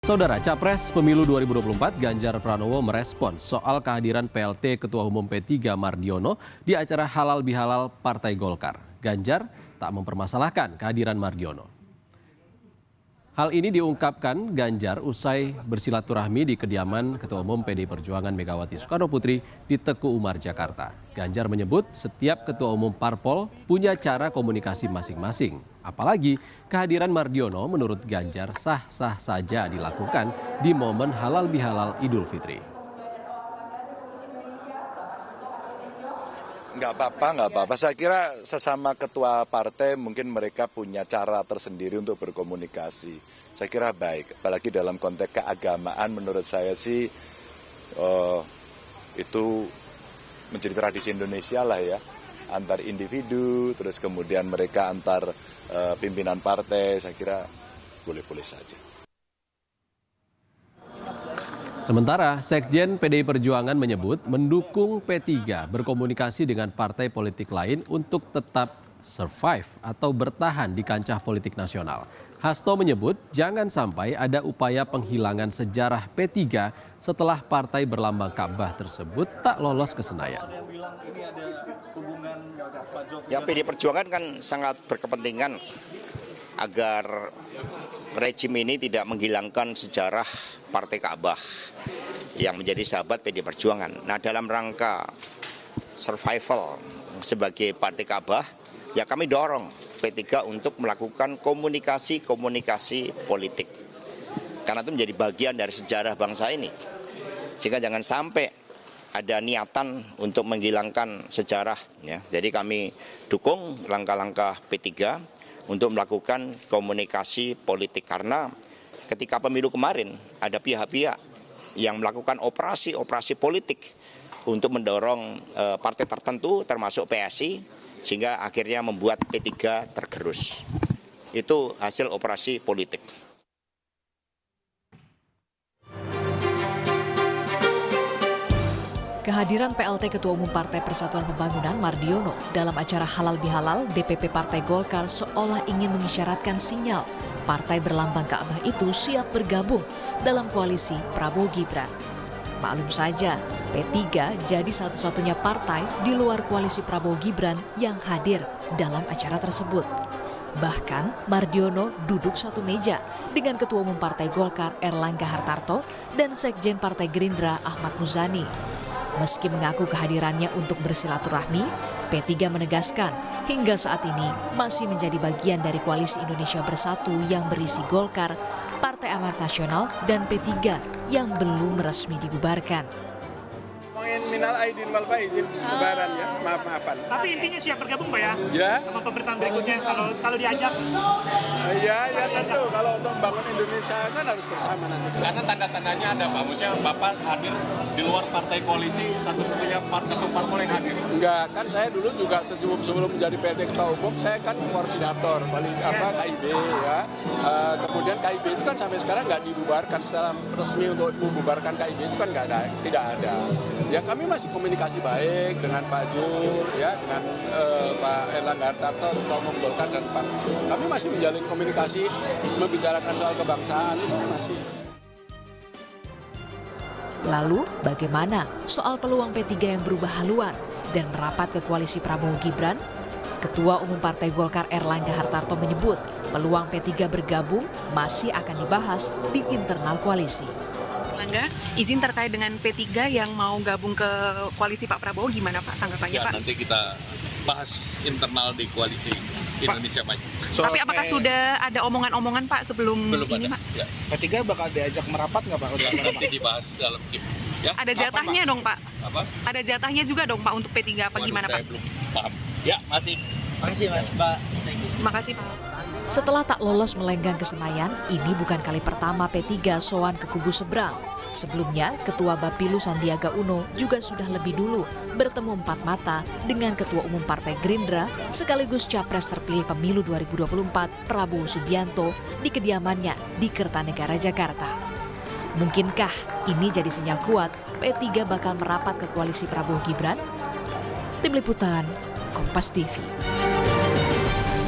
Saudara, Capres Pemilu 2024 Ganjar Pranowo merespons soal kehadiran PLT Ketua Umum P3 Mardiono di acara Halal Bihalal Partai Golkar. Ganjar tak mempermasalahkan kehadiran Mardiono. Hal ini diungkapkan Ganjar usai bersilaturahmi di kediaman Ketua Umum PDI Perjuangan Megawati Soekarnoputri di Teku Umar, Jakarta. Ganjar menyebut setiap Ketua Umum Parpol punya cara komunikasi masing-masing. Apalagi kehadiran Mardiono menurut Ganjar sah-sah saja dilakukan di momen halal bihalal Idul Fitri. Nggak apa-apa. Saya kira sesama ketua partai mungkin mereka punya cara tersendiri untuk berkomunikasi. Saya kira baik, apalagi dalam konteks keagamaan menurut saya sih itu menjadi tradisi Indonesia lah ya. Antar individu, terus kemudian mereka antar pimpinan partai, saya kira boleh-boleh saja. Sementara Sekjen PDI Perjuangan menyebut mendukung P3 berkomunikasi dengan partai politik lain untuk tetap survive atau bertahan di kancah politik nasional. Hasto menyebut jangan sampai ada upaya penghilangan sejarah P3 setelah partai berlambang Ka'bah tersebut tak lolos ke Senayan. Ya, PDI Perjuangan kan sangat berkepentingan agar rejim ini tidak menghilangkan sejarah Partai Ka'bah yang menjadi sahabat PDI Perjuangan. Nah, dalam rangka survival sebagai Partai Ka'bah, ya kami dorong P3 untuk melakukan komunikasi politik. Karena itu menjadi bagian dari sejarah bangsa ini. Sehingga jangan sampai ada niatan untuk menghilangkan sejarah. Ya. Jadi kami dukung langkah-langkah P3 untuk melakukan komunikasi politik. Karena ketika pemilu kemarin ada pihak-pihak yang melakukan operasi politik untuk mendorong partai tertentu termasuk PSI sehingga akhirnya membuat P3 tergerus. Itu hasil operasi politik. Kehadiran PLT Ketua Umum Partai Persatuan Pembangunan Mardiono dalam acara Halal Bihalal DPP Partai Golkar seolah ingin mengisyaratkan sinyal partai berlambang Ka'bah itu siap bergabung dalam koalisi Prabowo Gibran. Maklum saja, P3 jadi satu-satunya partai di luar koalisi Prabowo Gibran yang hadir dalam acara tersebut. Bahkan Mardiono duduk satu meja dengan Ketua Umum Partai Golkar Erlangga Hartarto dan Sekjen Partai Gerindra Ahmad Muzani. Meski mengaku kehadirannya untuk bersilaturahmi, P3 menegaskan hingga saat ini masih menjadi bagian dari koalisi Indonesia Bersatu yang berisi Golkar, Partai Amanat Nasional, dan P3 yang belum resmi dibubarkan. Minal aidin wal faizin, lebaran ya, maaf-maafan. Tapi intinya siap bergabung Pak ya? Ya. Sama pemerintahan berikutnya kalau diajak. Ya tentu kalau untuk membangun Indonesia kan harus bersama nanti. Karena tanda-tandanya ada Pak, maksudnya Bapak hadir di luar partai koalisi satu-satunya parpol yang hadir. Enggak, kan saya dulu juga sebelum menjadi PLT Ketua Umum, saya kan koordinator KIB ya. Kemudian KIB itu kan sampai sekarang nggak dibubarkan secara resmi untuk membubarkan KIB itu kan tidak ada. Ya kami masih komunikasi baik dengan Pak Jur, ya dengan Pak Erlangga Hartarto, Ketua Umum Golkar dan Pak. Kami masih menjalin komunikasi, membicarakan soal kebangsaan itu masih. Lalu bagaimana soal peluang P3 yang berubah haluan dan merapat ke koalisi Prabowo Gibran? Ketua Umum Partai Golkar Erlangga Hartarto menyebut peluang P3 bergabung masih akan dibahas di internal koalisi. Erlangga, izin terkait dengan P3 yang mau gabung ke koalisi Pak Prabowo, gimana Pak tanggapannya Pak? Nanti kita bahas internal di koalisi Indonesia Maju. Tapi apakah sudah ada omongan-omongan Pak sebelum belum ini ada, Pak? Ya. P3 bakal diajak merapat nggak Pak? Nanti dibahas dalam tim. Ya, Ada jatahnya dong Pak? Apa? Ada jatahnya juga dong Pak untuk P3 apa gimana Pak? Saya belum paham. Ya, masih. Makasih Mas, Mbak. Terima kasih Pak. Setelah tak lolos melenggang ke Senayan, ini bukan kali pertama P3 sowan ke kubu seberang. Sebelumnya, Ketua Bapilu Sandiaga Uno juga sudah lebih dulu bertemu empat mata dengan Ketua Umum Partai Gerindra sekaligus Capres terpilih Pemilu 2024 Prabowo Subianto di kediamannya di Kertanegara, Jakarta. Mungkinkah ini jadi sinyal kuat P3 bakal merapat ke koalisi Prabowo Gibran? Tim Liputan, Kompas TV.